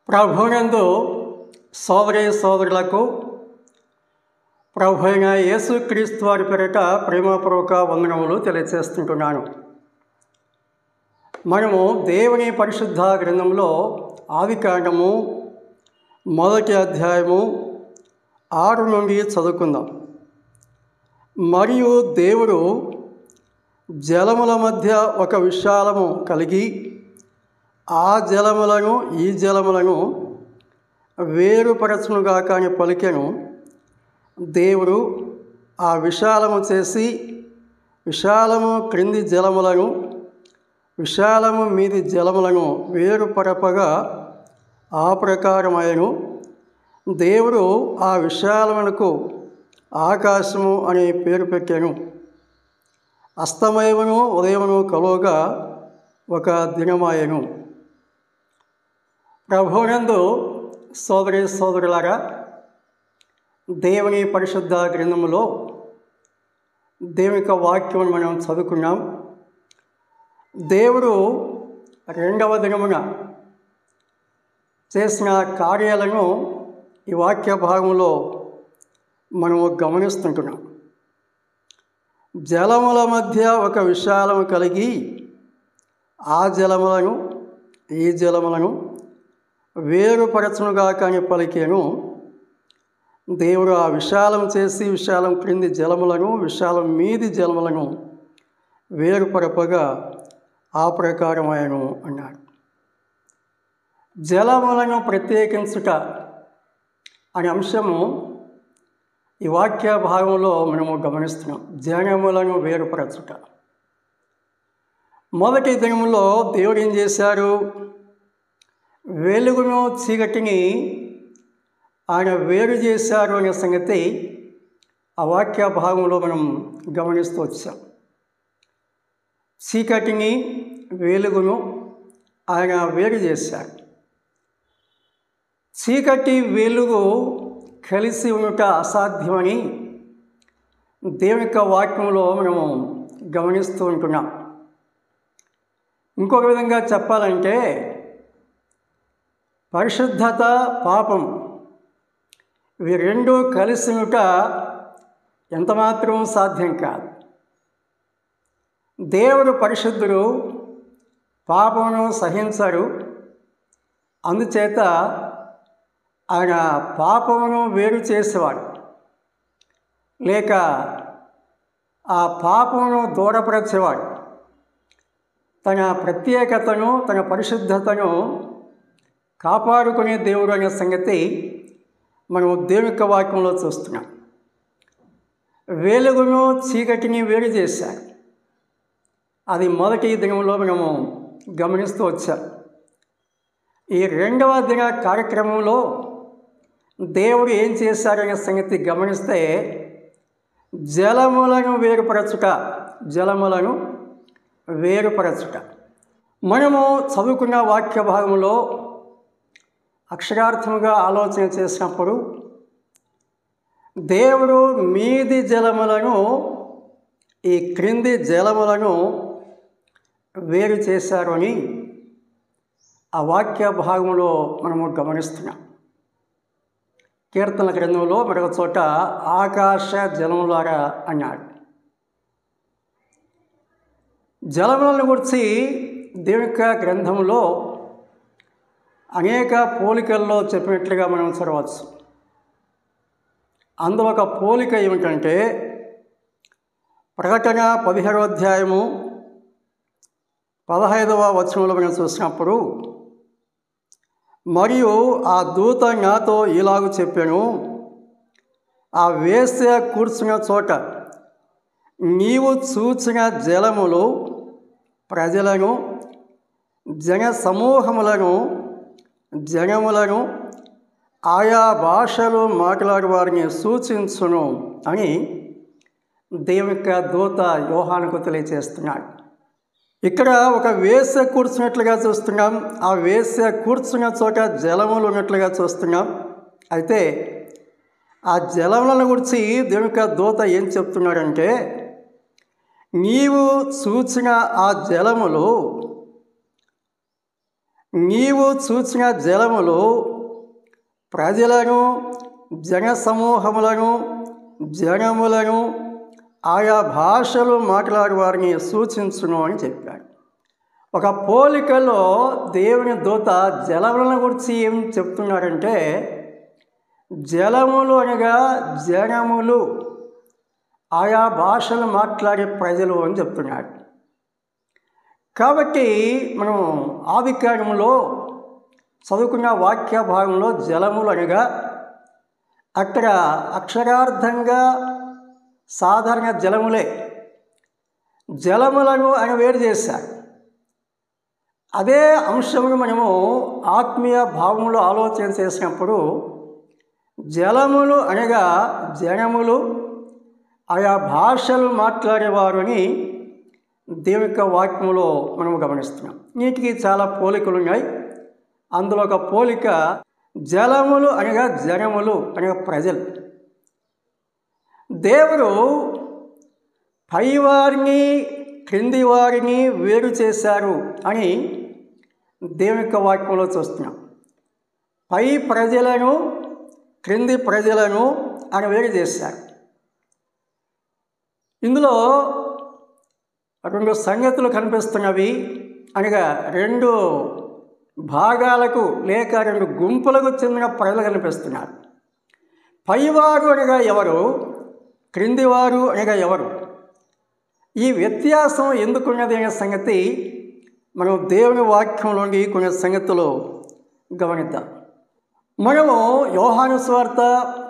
ప్రభువునందు సోదరీ సోదరులకు ప్రభు అయిన యేసుక్రీస్తు వారి పేరిట ప్రేమపూర్వక వందనములు తెలియజేస్తుంటున్నాను. మనము దేవుని పరిశుద్ధ గ్రంథంలో ఆదికాండము 1వ అధ్యాయము 6 నుండి చదువుకుందాం. మరియు దేవుడు జలముల మధ్య ఒక విశాలము కలిగి ఆ జలములను ఈ జలములను వేరుపరచునుగా కానీ పలికెను. దేవుడు ఆ విశాలము చేసి విశాలము క్రింది జలములను విశాలము మీది జలములను వేరుపరపగా ఆ ప్రకారమైనను. దేవుడు ఆ విశాలమునకు ఆకాశము అనే పేరు పెట్టాను. అస్తమయమును ఉదయమును కలువగా ఒక దినమాయను. ప్రభువునందు సోదరీ సోదరులారా, దేవుని పరిశుద్ధ గ్రంథములో దేవుని యొక్క వాక్యమును మనం చదువుకున్నాం. దేవుడు 2వ దినమున చేసిన కార్యాలను ఈ వాక్య భాగంలో మనము గమనిస్తుంటున్నాం. జలముల మధ్య ఒక విశాలము కలిగి ఆ జలములను ఈ జలములను వేరుపరచునుగా కానీ పలికేను. దేవుడు ఆ విశాలం చేసి విశాలం క్రింది జలములను విశాలం మీది జలములను వేరుపరపగా ఆ ప్రకారమైనను అన్నాడు. జలములను ప్రత్యేకించుట అనే అంశము ఈ వాక్య భాగంలో మనము గమనిస్తున్నాం. జలములను వేరుపరచుట. మొదటి దినములో దేవుడు ఏం చేశారు? వెలుగును చీకటిని ఆయన వేరు చేశారు అనే సంగతి ఆ వాక్య భాగంలో మనం గమనిస్తూ వచ్చాం. చీకటిని వెలుగును ఆయన వేరు చేశారు. చీకటి వెలుగు కలిసి ఉండట అసాధ్యమని దేవుని యొక్క వాక్యంలో మనము గమనిస్తూ ఉంటున్నాం. ఇంకొక విధంగా చెప్పాలంటే పరిశుద్ధత, పాపం ఇవి రెండూ కలిసి ఉంట ఎంతమాత్రం సాధ్యం కాదు. దేవుడు పరిశుద్ధుడు, పాపమును సహించడు. అందుచేత ఆయన పాపమును వేరు చేసేవాడు, లేక ఆ పాపమును దూరపరచేవాడు. తన ప్రత్యేకతను, తన పరిశుద్ధతను కాపాడుకునే దేవుడు అనే సంగతి మనం దేవుని యొక్క వాక్యంలో చూస్తున్నాం. వెలుగును చీకటిని వేరు చేశారు. అది మొదటి దినంలో మనము గమనిస్తూ వచ్చాం. ఈ 2వ దిన కార్యక్రమంలో దేవుడు ఏం చేశారనే సంగతి గమనిస్తే జలములను వేరుపరచుట, జలములను వేరుపరచుట. మనము చదువుకున్న వాక్య భాగంలో అక్షరార్థముగా ఆలోచన చేసినప్పుడు దేవుడు మీది జలములను ఈ క్రింది జలములను వేరు చేశారు అని ఆ వాక్య భాగంలో మనము గమనిస్తున్నాం. కీర్తన గ్రంథంలో మరొక చోట ఆకాశ జలములారా అన్నాడు. జలములను గురించి దేవుని యొక్క గ్రంథంలో అనేక పోలికల్లో చెప్పినట్లుగా మనం చదవచ్చు. అందులో ఒక పోలిక ఏమిటంటే ప్రకటన 17వ అధ్యాయము 15వ వచనంలో మనం చూసినప్పుడు, మరియు ఆ దూత నాతో ఇలాగ చెప్పాను, ఆ వేశ్య కూర్చున్న చోట నీవు చూచిన జలములు ప్రజలను, జన సమూహములను, జనములను, ఆయా భాషలు మాట్లాడే వారిని సూచించును అని దేవుని యొక్క దూత యోహానుకు తెలియజేస్తున్నాడు. ఇక్కడ ఒక వేశ్య కూర్చున్నట్లుగా చూస్తున్నాం. ఆ వేశ్య కూర్చున్న చోట జలములు ఉన్నట్లుగా చూస్తున్నాం. అయితే ఆ జలములను గురించి దేవుని యొక్క దూత ఏం చెప్తున్నాడంటే, నీవు చూచిన ఆ జలములు నీవు చూచిన జలములు ప్రజలను, జనసమూహములను, జనములను, ఆయా భాషలు మాట్లాడే వారిని సూచించును అని చెప్పాడు. ఒక పోలికలో దేవుని దూత జలములను గురించి ఏం చెప్తున్నారంటే, జలములు అనగా జనములు, ఆయా భాషలు మాట్లాడే ప్రజలు అని చెప్తున్నాడు. కాబట్టి మనం ఆదికాండములో చదువుకున్న వాక్య భాగంలో జలములు అనగా అక్కడ అక్షరార్థంగా సాధారణ జలములే, జలములను ఆయన వేరు చేశారు. అదే అంశమును మనము ఆత్మీయ భావంలో ఆలోచన చేసినప్పుడు జలములు అనగా జనములు, ఆయా భాషలు మాట్లాడేవారు అని దేవుని యొక్క వాక్యంలో మనం గమనిస్తున్నాం. వీటికి చాలా పోలికలు ఉన్నాయి. అందులో ఒక పోలిక జలములు అనగా జనములు అనగా ప్రజలు. దేవుడు పైవారిని క్రింది వారిని వేరు చేశారు అని దేవుని యొక్క వాక్యంలో చూస్తున్నాం. పై ప్రజలను క్రింది ప్రజలను ఆయన వేరు చేశారు. ఇందులో రెండు సంగతులు కనిపిస్తున్నవి. అనగా రెండు భాగాలకు లేక రెండు గుంపులకు చెందిన ప్రజలు కనిపిస్తున్నారు. పైవారు అనగా ఎవరు, క్రిందివారు అనగా ఎవరు, ఈ వ్యత్యాసం ఎందుకున్నది అనే సంగతి మనం దేవుని వాక్యంలోని కొన్ని సంగతులు గమనిద్దాం. మనము యోహాను సువార్త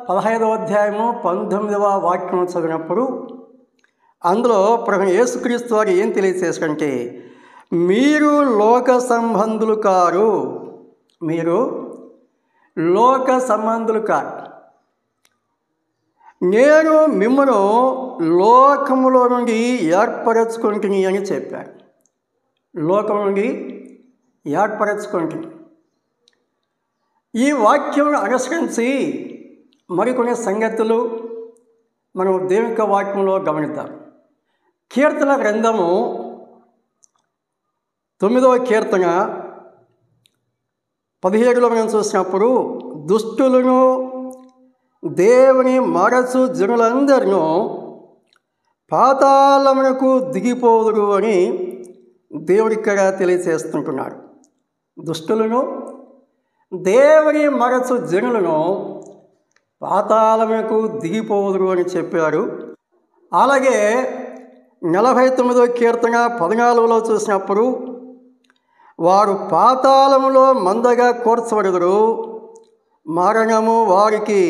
15వ అధ్యాయము 19వ వాక్యం చదివినప్పుడు అందులో ప్రభు యేసుక్రీస్తు వారు ఏం తెలియజేశారంటే, మీరు లోక సంబంధులు కారు, మీరు లోక సంబంధులు కారు, నేను మిమ్మను లోకములో నుండి ఏర్పరచుకుంటుని అని చెప్పారు. లోకం నుండి ఏర్పరచుకుంటుని. ఈ వాక్యం అనుసరించి మరికొన్ని సంగతులు మనం దేవుని యొక్క వాక్యంలో గమనిద్దాం. కీర్తన గ్రంథము 9వ కీర్తన 17లో మనం చూసినప్పుడు, దుష్టులను దేవుని మరచు జనులందరినూ పాతాళమునకు దిగిపోదురు అని దేవుడు ఇక్కడ తెలియజేస్తుంటున్నాడు. దుష్టులను దేవుని మరచు జనులను పాతాళమునకు దిగిపోదురు అని చెప్పారు. అలాగే 49వ కీర్తన 14లో చూసినప్పుడు, వారు పాతాళములో మందగా కూర్చబడుదురు, మరణము వారికి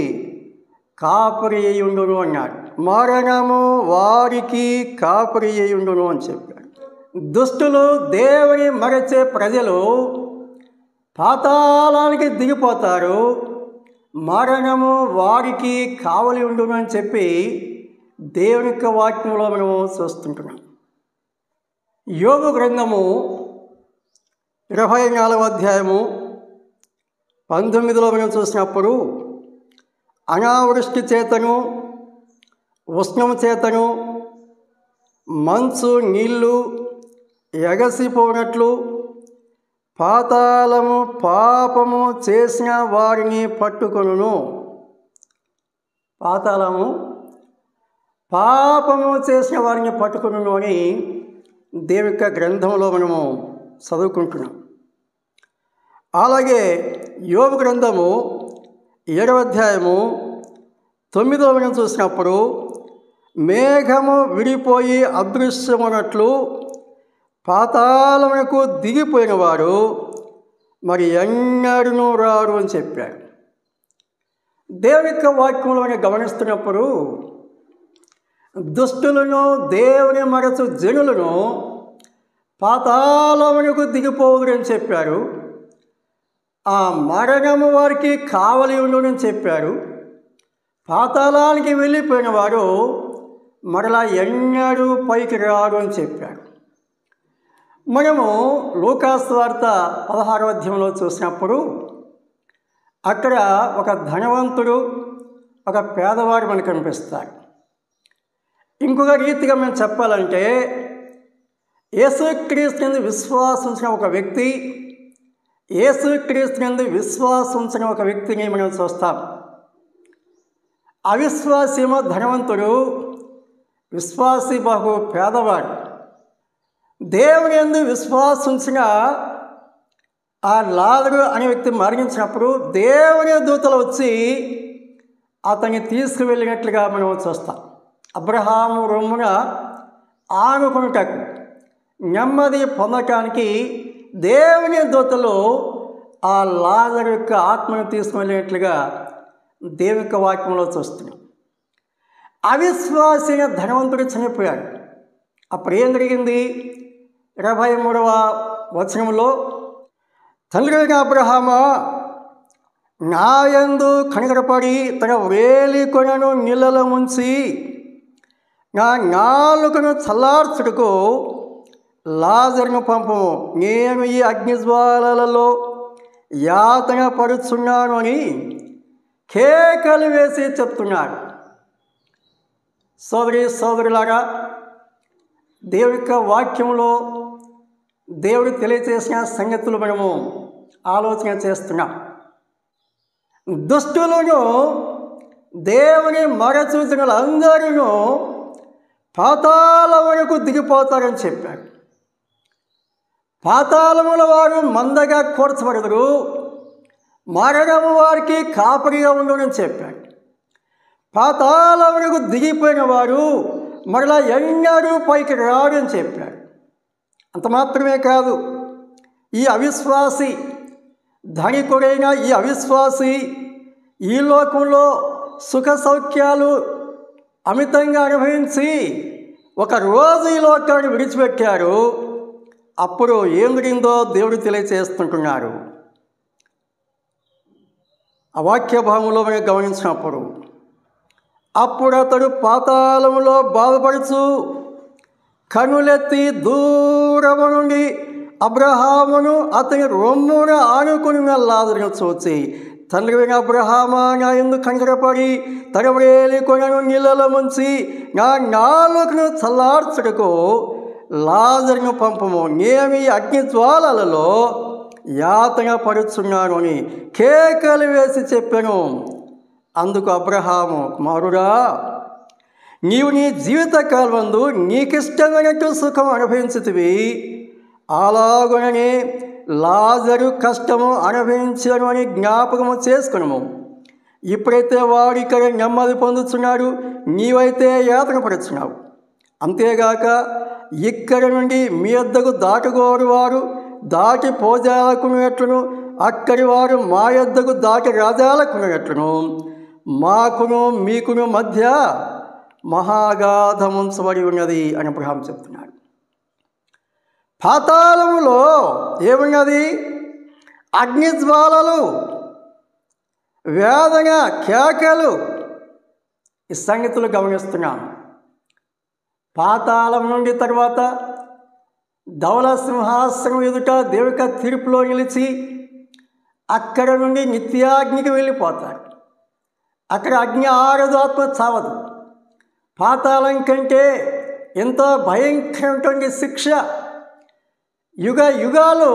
కాపరి అయ్యుండును అన్నాడు. మరణము వారికి కాపరి అయ్యుండును అని చెప్పాడు. దుష్టులు దేవుని మరచే ప్రజలు పాతాళానికి దిగిపోతారు, మరణము వారికి కావలి ఉండును అని చెప్పి దేవుని యొక్క వాక్యంలో మనము చూస్తుంటున్నాం. యోబు గ్రంథము 24వ అధ్యాయము 19లో మనం చూసినప్పుడు, అనావృష్టి చేతను ఉష్ణము చేతను మంచు నీళ్లు ఎగసిపోనట్లు పాతాళము పాపము చేసిన వారిని పట్టుకొనును. పాతాళము పాపము చేసిన వారిని పట్టుకొనును అని దేవుని యొక్క గ్రంథంలో మనము చదువుకుంటున్నాం. అలాగే యోబు గ్రంథము 7వ అధ్యాయము 9లో మనం చూసినప్పుడు, మేఘము విడిపోయి అదృశ్యమున్నట్లు పాతాళమునకు దిగిపోయిన వారు మరి ఎన్నడూ రారు అని చెప్పాడు. దేవుని యొక్క వాక్యంలోనే గమనిస్తున్నప్పుడు దుష్టులను దేవుని మరచు జనులను పాతాళమునకు దిగిపోవురని చెప్పారు. ఆ మరణము వారికి కావలి ఉండునని చెప్పారు. పాతాళానికి వెళ్ళిపోయిన వారు మరలా ఎన్నడూ పైకి రారు అని చెప్పారు. మనము లూకాసు వార్త 16వ అధ్యాయంలో చూసినప్పుడు అక్కడ ఒక ధనవంతుడు, ఒక పేదవాడు మనకు కనిపిస్తాడు. ఇంకొక రీతిగా మనం చెప్పాలంటే, యేసుక్రీస్తుని విశ్వాసించిన ఒక వ్యక్తి యేసుక్రీస్తునందు విశ్వాసం ఉంచిన ఒక వ్యక్తిని మనం చూస్తాం. అవిశ్వాసేమో ధనవంతుడు, విశ్వాసి బహు పేదవాడు. దేవుని యందు విశ్వాసం ఉంచిన ఆ లాజరు అనే వ్యక్తి మరణించినప్పుడు దేవుని దూతలు వచ్చి అతన్ని తీసుకువెళ్ళినట్లుగా మనం చూస్తాం. అబ్రహాము రొమ్మున ఆనుకొనుటకు నెమ్మది పొందటానికి దేవుని దూతలు ఆ లాజరు యొక్క ఆత్మను తీసుకువెళ్ళినట్లుగా దేవుని యొక్క వాక్యంలో చూస్తున్నాం. అవిశ్వాసిన ధనవంతుడు చనిపోయాడు. అప్పుడు ఏం జరిగింది? 23వ వచనంలో, తండ్రి అయిన అబ్రహామా, నా యందు కనికరపడి తన వేలి కొనను నీళ్ళలో ముంచి నా నాలుకను చల్లార్చుటకు లాజరును పంపము, నేను ఈ అగ్నిజ్వాలలలో యాతన పడుచున్నాను అని కేకలు వేసి చెప్తున్నాడు. సోదరులారా, దేవుని యొక్క వాక్యంలో దేవుడు తెలియచేసిన సంగతులు మనము ఆలోచన చేస్తున్నాం. దుష్టులను దేవుని మరచూచనలందరూ పాతాళ వరకు దిగిపోతారని చెప్పాడు. పాతాళముల వారు మందగా కూర్చబడదురు, మరణము వారికి కాపరిగా ఉండని చెప్పాడు. పాతాళ వరకు దిగిపోయిన వారు మరలా ఎన్నడూ పైకి రాడు అని చెప్పాడు. అంత మాత్రమే కాదు, ఈ అవిశ్వాసి, ధనికుడైన ఈ అవిశ్వాసి ఈ లోకంలో సుఖ సౌఖ్యాలు అమితంగా అనుభవించి ఒకరోజు ఈ లోకాన్ని విడిచిపెట్టారు. అప్పుడు ఏం జరిగిందో దేవుడు తెలియచేస్తుంటున్నారు. ఆ వాక్య భాగంలో మనం గమనించినప్పుడు, అప్పుడు అతడు పాతాళములో బాధపడుచు కనులెత్తి దూరము నుండి అబ్రహామును అతని రొమ్మున ఆనుకుని లాజరును చూచి, తండ్రి అయిన అబ్రహామా, నా యందు కనికరపడి తన వేలి కొనను నీళ్ళలో ముంచి నా నాలుకను చల్లార్చుటకు లాజరును పంపము, నేను ఈ అగ్నిజ్వాలలలో యాతన పడుచున్నాను అని కేకలు వేసి చెప్పాను. అందుకు అబ్రహాము, కుమారుడా, నీవు నీ జీవిత కాలమందు నీకిష్టమైనట్టు సుఖం అనుభవించుతివి, అలాగుననే లాజరు కష్టము అనుభవించను అని జ్ఞాపకము చేసుకునము. ఇప్పుడైతే వాడు ఇక్కడ నెమ్మది పొందుతున్నాడు, నీవైతే యాతన పడుచున్నావు. అంతేగాక ఇక్కడ నుండి మీ వద్దకు దాటుకోరు వారు దాటి పోజాలకున్నట్లును, అక్కడి వారు మా యొద్దకు దాటి రాజాలకున్నట్లును మాకును మీకును మధ్య మహాగాధముంచబడి ఉన్నది అని అబ్రహాం చెప్తున్నాడు. పాతాళములో ఏమున్నది? అగ్నిజ్వాలలు, వేదన, కేకలు. ఈ సంగతులు గమనిస్తున్నాం. పాతాళం నుండి తర్వాత ధవళ సింహాసనం ఎదుట దేవుక తీర్పులో నిలిచి అక్కడ నుండి నిత్యాగ్నికి వెళ్ళిపోతాడు. అక్కడ అగ్ని ఆరదు, ఆత్మ చావదు. పాతాళం కంటే ఎంతో భయంకరమైనటువంటి శిక్ష. యుగ యుగాలు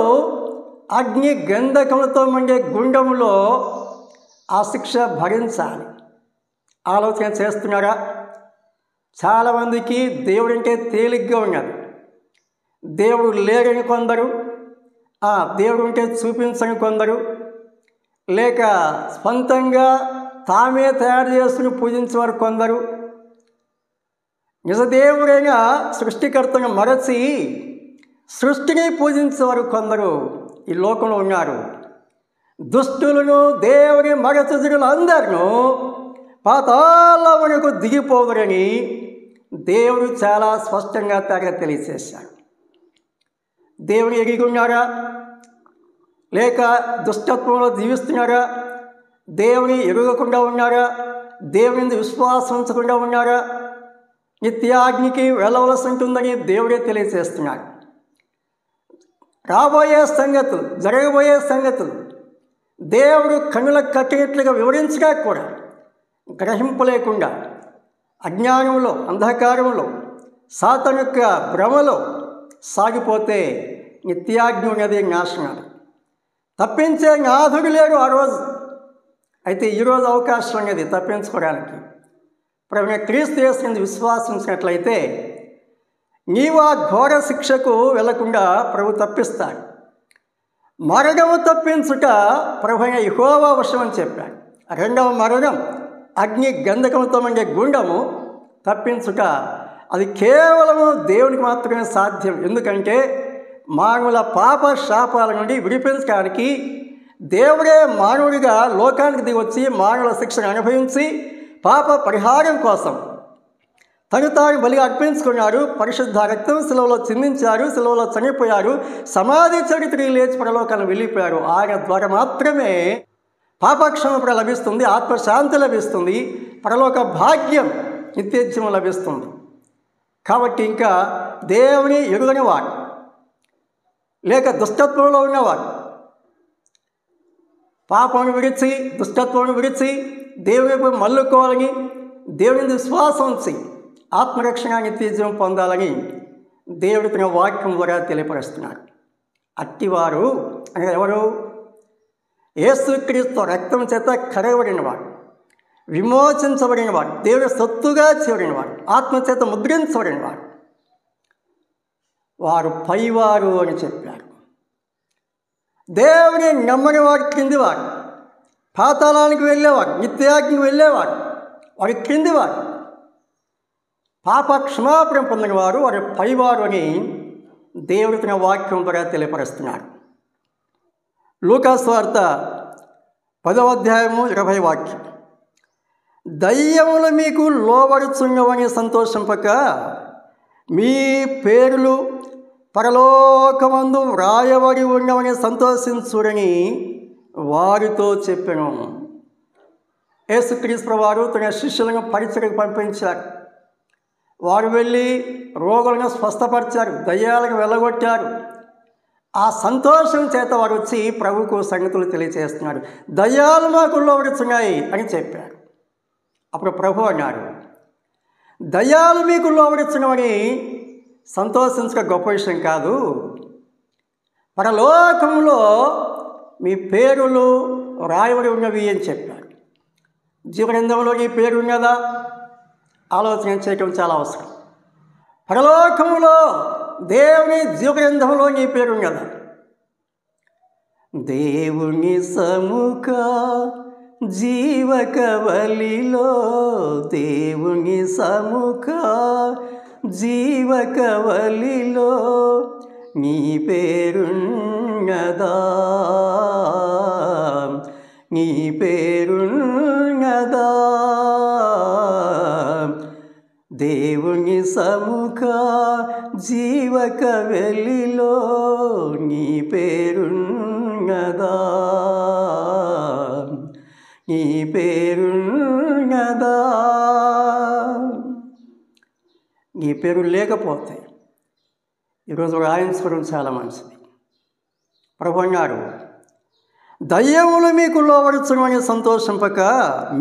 అగ్ని గంధకములతో మండే గుండములో ఆ శిక్ష భరించాలి. ఆలోచన చేస్తున్నారా? చాలామందికి దేవుడు అంటే తేలిగ్గా ఉన్నది. దేవుడు లేడని కొందరు, దేవుడు ఉంటే చూపించని కొందరు, లేక స్వంతంగా తామే తయారు చేసుకుని పూజించేవారు కొందరు, నిజదేవుడైన సృష్టికర్తను మరచి సృష్టిని పూజించేవారు కొందరు ఈ లోకంలో ఉన్నారు. దుష్టులను దేవుని మరచుజులు అందరినూ పాతాళమునకు దిగిపోదురని దేవుడు చాలా స్పష్టంగా తెలియజేశాడు. దేవుని ఎరిగి ఉన్నారా? లేక దుష్టత్వంలో జీవిస్తున్నారా? దేవుని ఎరగకుండా ఉన్నారా? దేవుని విశ్వాసం ఉంచకుండా ఉన్నారా? నిత్యాగ్నికి వెళ్ళవలసి ఉంటుందని దేవుడే తెలియజేస్తున్నాడు. రాబోయే సంగతులు, జరగబోయే సంగతులు దేవుడు కన్నులకు కట్టినట్లుగా వివరించగా కూడా గ్రహింపలేకుండా అజ్ఞానంలో, అంధకారంలో, సాతాను యొక్క భ్రమలో సాగిపోతే నిత్యాగ్ని ఉన్నది నాశనాలు. తప్పించే నాథుడు లేడు ఆ రోజు. అయితే ఈరోజు అవకాశం అనేది తప్పించుకోవడానికి. ప్రభువైన క్రీస్తు యేసునందు విశ్వాసించినట్లయితే నీవు ఆ ఘోర శిక్షకు వెళ్లకుండా ప్రభు తప్పిస్తాడు. మరణము తప్పించుట ప్రభువైన యెహోవా వశం అని చెప్పాడు. రెండవ మరణం, అగ్ని గంధకముతో మండే గుండము తప్పించుట అది కేవలము దేవునికి మాత్రమే సాధ్యం. ఎందుకంటే మానవుల పాప శాపాల నుండి విడిపించడానికి దేవుడే మానవుడిగా లోకానికి దిగొచ్చి మానవుల శిక్షను అనుభవించి పాప పరిహారం కోసం తను తాను బలిగా అర్పించుకున్నారు. పరిశుద్ధ రక్తం శిలువలో చిందించారు, శిలువలో చనిపోయారు, సమాధి చరిత్ర లేచి పరలోకాలను వెళ్ళిపోయారు. ఆయన ద్వారా మాత్రమే పాపక్షమాపణ లభిస్తుంది, ఆత్మశాంతి లభిస్తుంది, పరలోక భాగ్యం నిత్యజీవం లభిస్తుంది. కాబట్టి ఇంకా దేవుని ఎరుగని వాడు లేక దుష్టత్వంలో ఉన్నవాడు పాపమును విడిచి దుష్టత్వాన్ని విడిచి దేవుని వైపు మళ్ళుకోవాలని, దేవుని విశ్వాసం ఉంచి ఆత్మరక్షణ నిత్యజీవం పొందాలని దేవుడు తన వాక్యం ద్వారా తెలియపరుస్తున్నాడు. అట్టివారు అనగా ఎవరు? యేసుక్రీస్తు రక్తం చేత కడగబడినవాడు, విమోచించబడినవాడు, దేవుని సొత్తుగా చేయబడినవాడు, ఆత్మచేత ముద్రించబడినవాడు, వారు పైవారు అని చెప్పారు. దేవుని నమ్మని వాడు క్రిందివాడు, పాతాళానికి వెళ్ళేవాడు, నిత్యాగ్నికి వెళ్ళేవాడు వారి క్రిందివాడు, పాప క్షమాపణ పొందిన వారు వారి పైవారు అని దేవుడు తన వాక్యం ద్వారా తెలియపరుస్తున్నాడు. లూకా సువార్త 10వ అధ్యాయము 20వ వాక్యం. దయ్యములు మీకు లోబడుచున్నవని సంతోషింపక మీ పేర్లు పరలోకమందు వ్రాయబడి ఉన్నవని సంతోషించుడని వారితో చెప్పాను. యేసుక్రీస్తు వారు తన శిష్యులను పరిచయకు పంపించారు. వారు వెళ్ళి రోగులను స్వస్థపరిచారు, దయ్యాలను వెళ్ళగొట్టారు. ఆ సంతోషం చేత వారు వచ్చి ప్రభువుకు సంగతులు తెలియజేస్తున్నారు. దయ్యాలు మాకు లోబడుతున్నాయి అని చెప్పారు. అప్పుడు ప్రభు అన్నాడు, దయ్యాలు మీకు లోబడుతున్నామని సంతోషించక గొప్ప విషయం కాదు, పరలోకంలో మీ పేరులు రాయబడి ఉన్నవి అని చెప్పారు. జీవగ్రంథంలో నీ పేరు ఉన్నదా? ఆలోచన చేయటం చాలా అవసరం. పరలోకంలో దేవుని జీవగ్రంథంలో నీ పేరు ఉన్నదా? దేవుని సముఖ జీవకవలిలో, దేవుని సముఖ జీవకవలిలో నీ పేరున్నదా? నీ పేరున్నదా? దేవుని సముఖ జీవకవలిలో నీ పేరున్నదా? నీ పేరున్నదా? నీ పేరు లేకపోతే ఈరోజు రాయించుకోవడం చాలా మంచిది. ప్రభు అన్నాడు, దయ్యములు మీకు లోబడుచున్నవని సంతోషింపక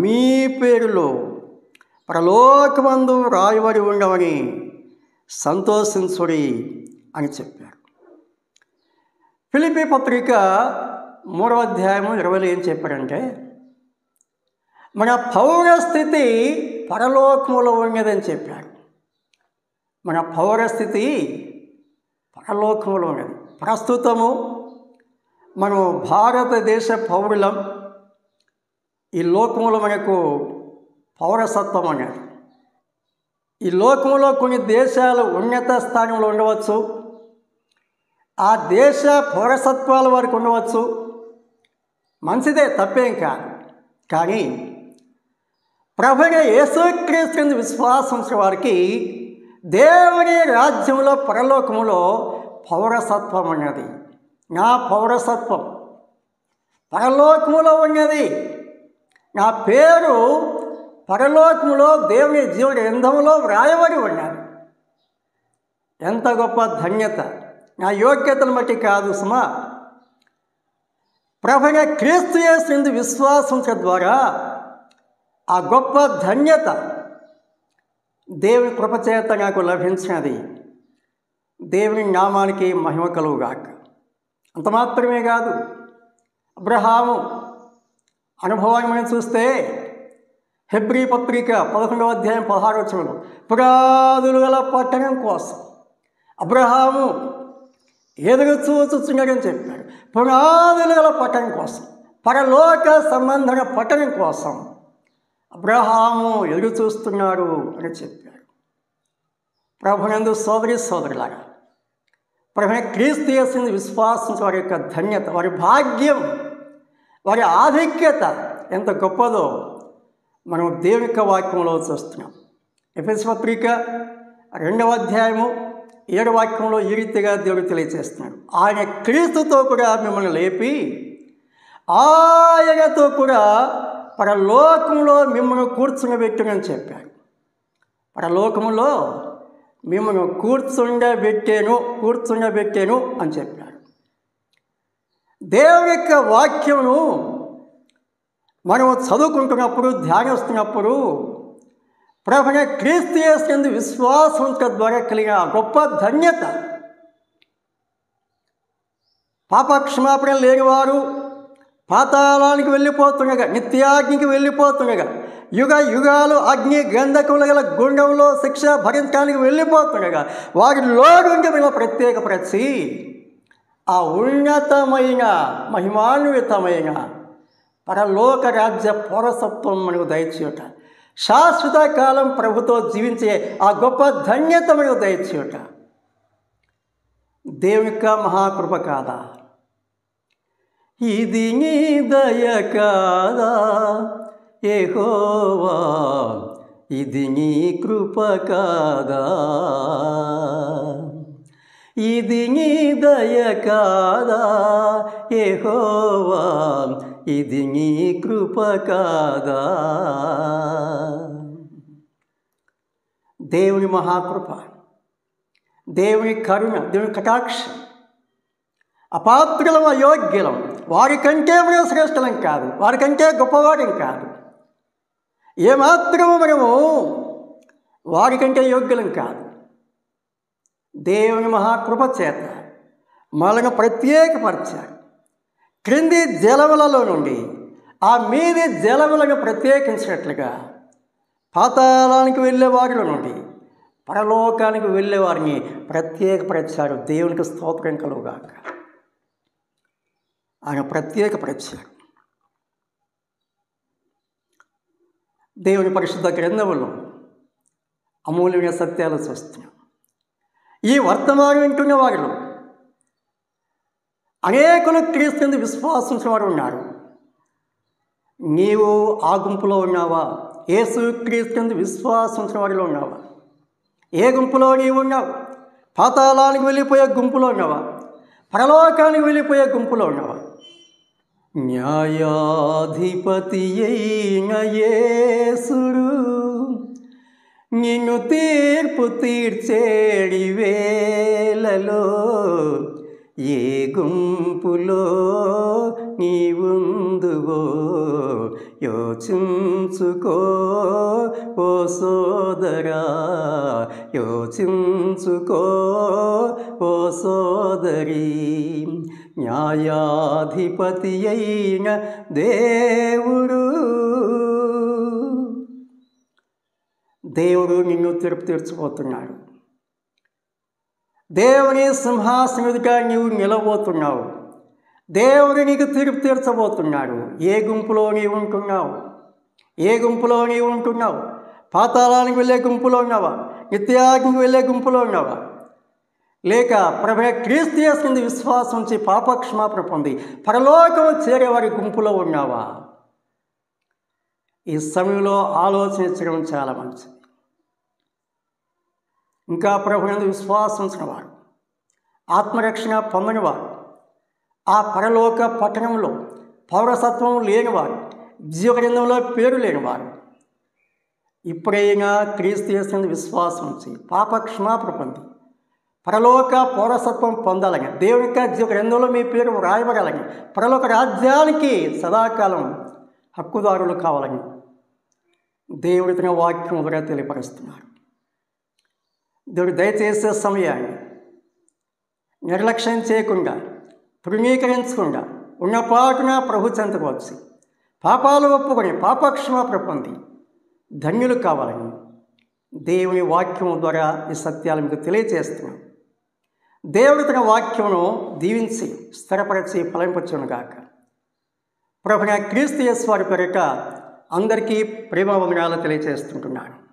మీ పేరులో పరలోకమందు రాయబడి ఉండవని సంతోషించుడి అని చెప్పారు. ఫిలిప్పీ పత్రిక 3వ అధ్యాయము 20లో ఏం చెప్పారంటే, మన పౌరస్థితి పరలోకములో ఉన్నదని చెప్పారు. మన పౌరస్థితి పరలోకములో ఉన్నది. ప్రస్తుతము మనం భారతదేశ పౌరులం. ఈ లోకములో మనకు పౌరసత్వం అనేది. ఈ లోకంలో కొన్ని దేశాలు ఉన్నత స్థానంలో ఉండవచ్చు, ఆ దేశ పౌరసత్వాల వారికి ఉండవచ్చు, మంచిదే, తప్పేం కాదు. కానీ ప్రభువైన యేసుక్రీస్తు విశ్వాసం వారికి దేవుని రాజ్యంలో పరలోకములో పౌరసత్వం ఉన్నది. నా పౌరసత్వం పరలోకములో ఉన్నది. నా పేరు పరలోకములో దేవుని జీవ గ్రంథంలో వ్రాయబడి ఉన్నది. ఎంత గొప్ప ధన్యత! నా యోగ్యతను బట్టి కాదు సుమా, ప్రభువైన క్రీస్తు యేసు విశ్వాసం ద్వారా ఆ గొప్ప ధన్యత దేవుని కృపచేత నాకు లభించినది. దేవుని నామానికి మహిమ కలుగుగాక. అంత మాత్రమే కాదు, అబ్రహాము అనుభవాన్ని మనం చూస్తే హెబ్రీ పత్రిక 11వ అధ్యాయం 16వ వచనంలో పురాదులు గల పట్టణం కోసం అబ్రహాము ఎదురు చూస్తున్నాడని చెప్పాడు. పునాదులు గల పట్టణం కోసం, పరలోక సంబంధన పట్టణం కోసం అబ్రహాము ఎదురు చూస్తున్నాడు అని చెప్పాడు. ప్రభునందు సోదరి సోదరులారా, ప్రభువైన క్రీస్తు యేసుని విశ్వాసించే వారి యొక్క ధన్యత, వారి భాగ్యం, వారి ఆధిక్యత ఎంత గొప్పదో మనం దేవుని యొక్క వాక్యంలో చూస్తున్నాం. ఎఫెసీ పత్రిక 2వ అధ్యాయము 7వ వాక్యంలో ఈ రీతిగా దేవుడు తెలియజేస్తున్నాడు. ఆయన క్రీస్తుతో కూడా మిమ్మల్ని లేపి ఆయనతో కూడా పరలోకంలో మిమ్మల్ని కూర్చుండబెట్టునని చెప్పాడు. పరలోకంలో మిమ్మల్ని కూర్చుండబెట్టాను అని చెప్పాడు. దేవుని యొక్క వాక్యమును మనం చదువుకుంటున్నప్పుడు, ధ్యానిస్తున్నప్పుడు ప్రభువైన క్రీస్తు యేసునందు విశ్వాసం ద్వారా కలిగిన గొప్ప ధన్యత, పాపక్షమాపణ లేనివారు పాతాళానికి వెళ్ళిపోతుండగా, నిత్యాగ్నికి వెళ్ళిపోతుండగా, యుగ యుగాలు అగ్ని గంధకముల గల గుండంలో శిక్ష భరించడానికి వెళ్ళిపోతుండగా వారిలో నుండి మన ప్రత్యేకపరిచి ఆ ఉన్నతమైన మహిమాన్వితమైన పరలోక రాజ్య పౌరసత్వం మనకు దయచేయుట, శాశ్వత కాలం ప్రభుతో జీవించే ఆ గొప్ప ధన్యత మనకు దయచేయుట దేవుని యొక్క మహాకృప కాదా? ఇది నీ దయ కాదా యెహోవా, ఇది నీ కృప కాదా? ఇది నీ దయ కాదా యెహోవా, ఇది నీ కృప కాదా? దేవుని మహాకృప, దేవుని కరుణ, దేవుని కటాక్షం, అపాత్రులం అయోగ్యులం, వారికంటే మనం శ్రేష్ఠలం కాదు, వారికంటే గొప్పవారం కాదు, ఏమాత్రము మనము వారికంటే యోగ్యులం కాదు. దేవుని మహాకృప చేత మనల్ని ప్రత్యేకపరిచాడు. క్రింది జలములలో నుండి ఆ మీది జలములను ప్రత్యేకించినట్లుగా పాతాళానికి వెళ్ళే వారిలో నుండి పరలోకానికి వెళ్ళే వారిని ప్రత్యేకపరిచాడు. దేవునికి స్తోత్రం కలుగుగాక. ఆయన ప్రత్యేకపరిచాడు. దేవుని పరిశుద్ధ గ్రంథములో అమూల్యమైన సత్యాలు చూస్తున్నాం. ఈ వర్తమానం వింటున్న వారిలో అనేకులు క్రీస్తునందు విశ్వాసించిన వారు ఉన్నారు. నీవు ఆ గుంపులో ఉన్నావా? యేసు క్రీస్తునందు విశ్వాసించిన వారిలో ఉన్నావా? ఏ గుంపులో నీవు ఉన్నావు? పాతాళానికి వెళ్ళిపోయే గుంపులో ఉన్నావా? పరలోకానికి వెళ్ళిపోయే గుంపులో ఉన్నావా? న్యాయాధిపతి అయిన యేసుడు నిన్ను తీర్పు తీర్చేడి వేళలో ఏ గుంపులో నీవుందువో యోచించుకో ఓ సోదరా, యోచించుకో ఓ సోదరి. న్యాయాధిపతి అయిన దేవుడు నిన్ను తీర్పు తీర్చబోతున్నాడు. దేవుని సింహాసనుడిగా నీవు నిలబోతున్నావు. దేవుడు నీకు తీర్పు తీర్చబోతున్నాడు. ఏ గుంపులో నీవు ఉంటున్నావు? ఏ గుంపులో నీవు ఉంటున్నావు? పాతాళానికి వెళ్ళే గుంపులో ఉన్నావా? నిత్యాగ్నికి వెళ్ళే గుంపులో ఉన్నావా? లేక ప్రభువైన క్రీస్తు యేసునందు విశ్వాసం ఉంచి పాపక్షమాపణ పొంది పరలోకం చేరేవారి గుంపులో ఉన్నావా? ఈ సమయంలో ఆలోచించడం చాలా మంచిది. ఇంకా ప్రభువునందు విశ్వాసం ఉంచిన వారు, ఆత్మరక్షణ పొందని వారు, ఆ పరలోక పట్టణంలో పౌరసత్వం లేనివారు, జీవగ్రంథంలో పేరు లేనివారు ఇప్పుడైనా క్రీస్తు యేసునందు విశ్వాసం ఉంచి పాపక్షమాపణ పొంది పరలోక పౌరసత్వం పొందాలని, దేవుని యొక్క జీవగ్రంథంలో మీ పేరు రాయబడాలని, పరలోక రాజ్యానికి సదాకాలం హక్కుదారులు కావాలని దేవుడి తన వాక్యం ద్వారా తెలియపరుస్తున్నారు. దేవుడు దయచేసే సమయాన్ని నిర్లక్ష్యం చేయకుండా, తృణీకరించకుండా ఉన్నపాటున ప్రభు చెంతకు వచ్చి పాపాలు ఒప్పుకొని పాపక్షమాపణ పొంది ధన్యులు కావాలని దేవుని వాక్యం ద్వారా ఈ సత్యాలు మీకు తెలియజేస్తున్నాం. దేవుడు తన వాక్యమును దీవించి స్థిరపరిచి ఫలింపచ్చునుగాక. ప్రభువైన క్రీస్తు యేసు వారి పేరిట అందరికీ ప్రేమ వందనాలు తెలియజేస్తుంటున్నాను.